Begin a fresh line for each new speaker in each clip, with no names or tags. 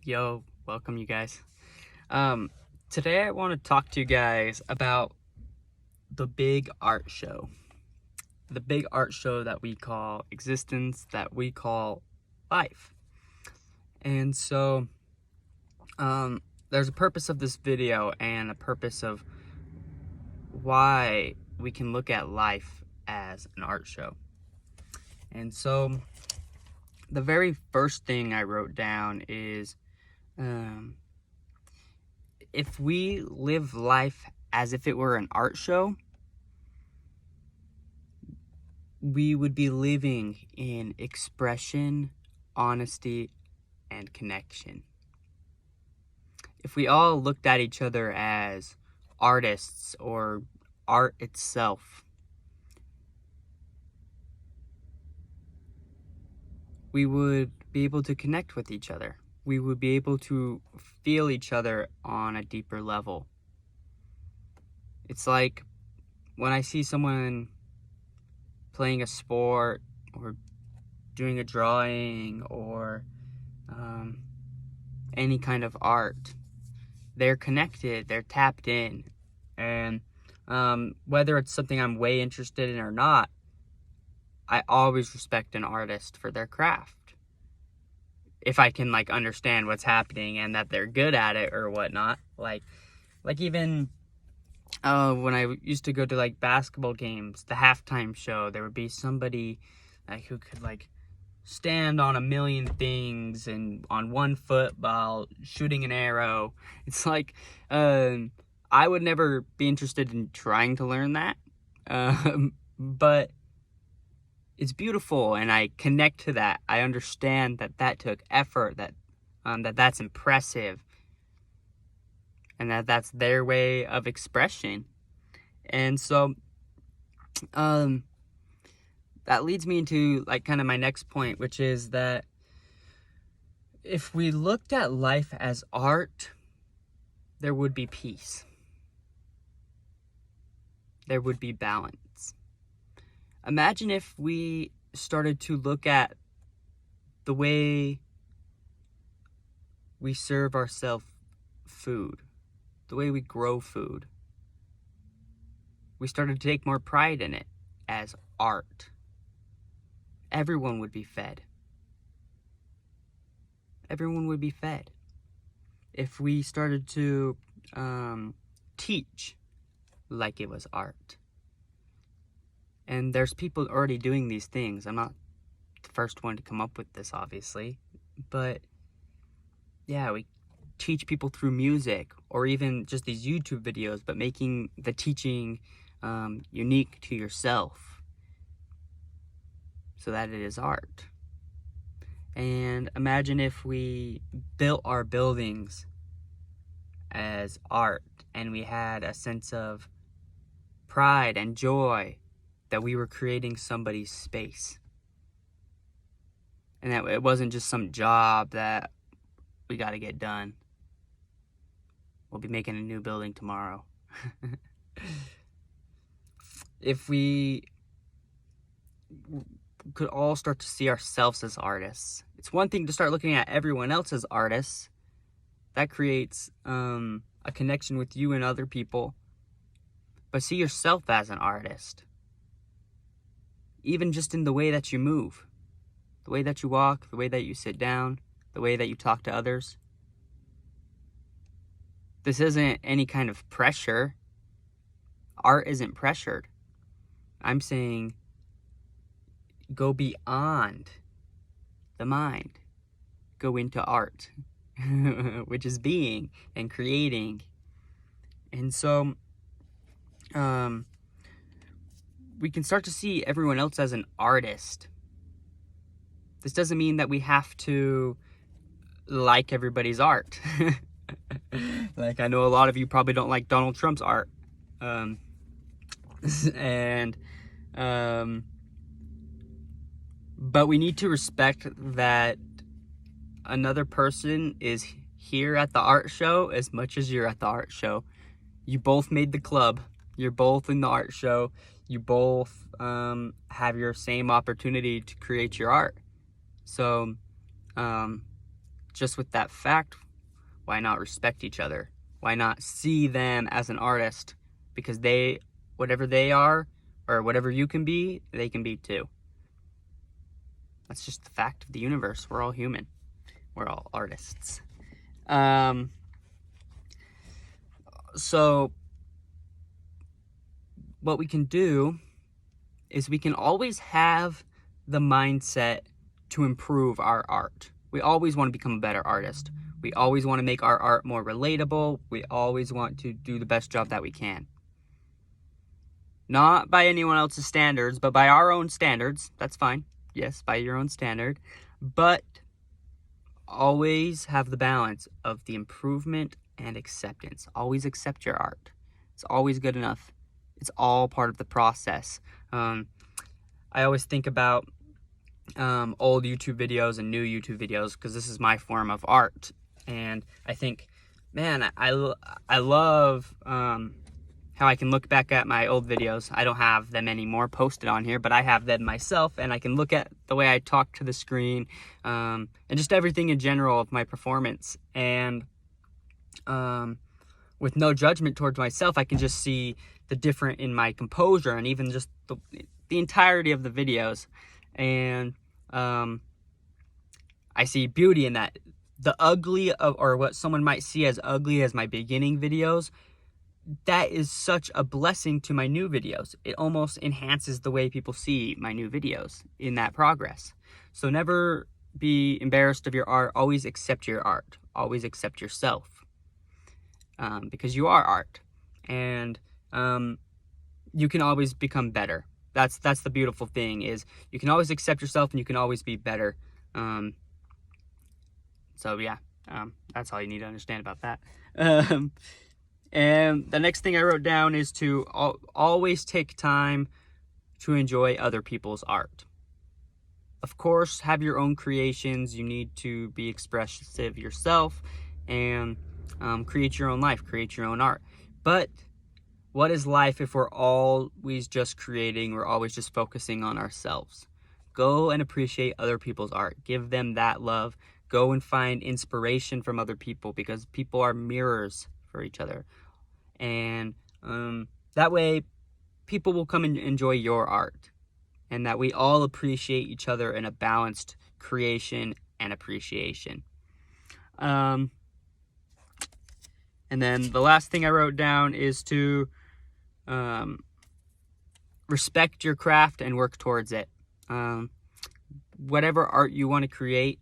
Yo, welcome you guys. Um, Today I want to talk to you guys about the big art show. The big art show that we call existence, that we call life. And so, there's a purpose of this video and a purpose of why we can look at life as an art show. And so, the very first thing I wrote down is, if we live life as if it were an art show, we would be living in expression, honesty, and connection. If we all looked at each other as artists or art itself, we would be able to connect with each other. We would be able to feel each other on a deeper level. It's like when I see someone playing a sport or doing a drawing or any kind of art, they're connected, they're tapped in. And whether it's something I'm way interested in or not, I always respect an artist for their craft. If I can understand what's happening and that they're good at it or whatnot. Like even when I used to go to basketball games, the halftime show, there would be somebody who could stand on a million things and on one foot while shooting an arrow. It's I would never be interested in trying to learn that, but it's beautiful and I connect to that. I understand that took effort, that's impressive, and that's their way of expression. And so that leads me into kind of my next point, which is that if we looked at life as art, there would be peace. There would be balance. Imagine if we started to look at the way we serve ourselves food, the way we grow food. We started to take more pride in it as art. Everyone would be fed. Everyone would be fed. If we started to teach like it was art. And there's people already doing these things. I'm not the first one to come up with this, obviously. But yeah, we teach people through music or even just these YouTube videos, but making the teaching unique to yourself so that it is art. And imagine if we built our buildings as art and we had a sense of pride and joy that we were creating somebody's space. And that it wasn't just some job that we got to get done. We'll be making a new building tomorrow. If we could all start to see ourselves as artists. It's one thing to start looking at everyone else as artists. That creates a connection with you and other people. But see yourself as an artist. Even just in the way that you move. The way that you walk, the way that you sit down, the way that you talk to others. This isn't any kind of pressure. Art isn't pressured. I'm saying go beyond the mind. Go into art, which is being and creating. And so we can start to see everyone else as an artist. This doesn't mean that we have to like everybody's art. I know a lot of you probably don't like Donald Trump's art. But we need to respect that another person is here at the art show as much as you're at the art show. You both made the club. You're both in the art show. You both have your same opportunity to create your art. So just with that fact, why not respect each other? Why not see them as an artist? Because whatever they are, or whatever you can be, they can be too. That's just the fact of the universe. We're all human. We're all artists. So what we can do is we can always have the mindset to improve our art. We always want to become a better artist. We always want to make our art more relatable. We always want to do the best job that we can. Not by anyone else's standards, but by our own standards. That's fine. Yes, by your own standard. But always have the balance of the improvement and acceptance. Always accept your art. It's always good enough. It's all part of the process. I always think about old YouTube videos and new YouTube videos because this is my form of art. And I think, man, I love how I can look back at my old videos. I don't have them anymore posted on here, but I have them myself, and I can look at the way I talk to the screen and just everything in general of my performance. And with no judgment towards myself, I can just see the different in my composure and even just the entirety of the videos. And I see beauty in that. The ugly or what someone might see as ugly as my beginning videos, that is such a blessing to my new videos. It almost enhances the way people see my new videos in that progress. So never be embarrassed of your art. Always accept your art. Always accept yourself. Because you are art. And you can always become better. That's the beautiful thing, is you can always accept yourself and you can always be better. So yeah, that's all you need to understand about that. And the next thing I wrote down is to always take time to enjoy other people's art. Of course, have your own creations. You need to be expressive yourself and create your own life, create your own art. But what is life if we're always just creating, we're always just focusing on ourselves? Go and appreciate other people's art. Give them that love. Go and find inspiration from other people, because people are mirrors for each other. And that way people will come and enjoy your art, and that we all appreciate each other in a balanced creation and appreciation. And then the last thing I wrote down is to respect your craft and work towards it. Whatever art you want to create,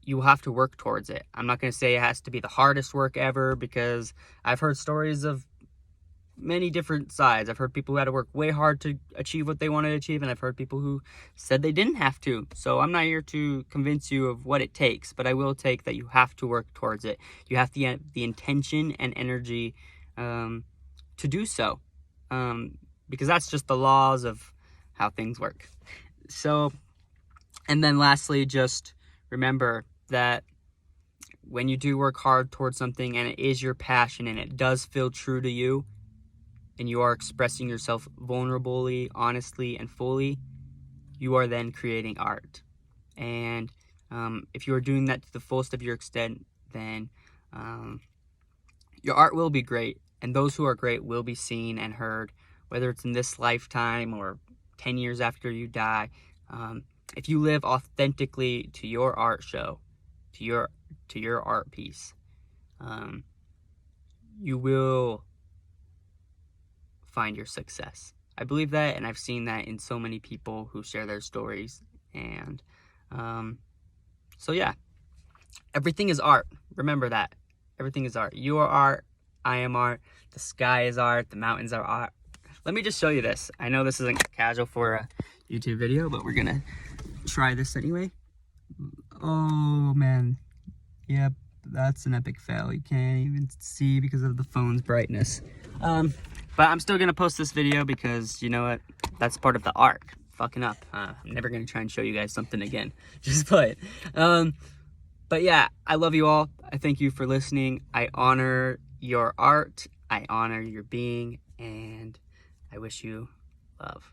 you have to work towards it. I'm not going to say it has to be the hardest work ever, because I've heard stories of many different sides. I've heard people who had to work way hard to achieve what they wanted to achieve, and I've heard people who said they didn't have to. So I'm not here to convince you of what it takes, but I will take that you have to work towards it. You have the intention and energy to do so, because that's just the laws of how things work. So, and then lastly, just remember that when you do work hard towards something and it is your passion and it does feel true to you, and you are expressing yourself vulnerably, honestly, and fully, you are then creating art. And if you are doing that to the fullest of your extent, then your art will be great, and those who are great will be seen and heard, whether it's in this lifetime or 10 years after you die. If you live authentically to your art show, to your art piece, you will find your success. I believe that, and I've seen that in so many people who share their stories. And so yeah, everything is art. Remember that. Everything is art. You are art. I am art. The sky is art. The mountains are art. Let me just show you this. I know this isn't casual for a YouTube video, but we're gonna try this anyway. Oh man, yep, that's an epic fail. You can't even see because of the phone's brightness. But I'm still gonna post this video because, you know what, that's part of the art. Fucking up. I'm never gonna try and show you guys something again. Just play it. But yeah, I love you all. I thank you for listening. I honor your art. I honor your being, and I wish you love.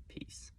Peace.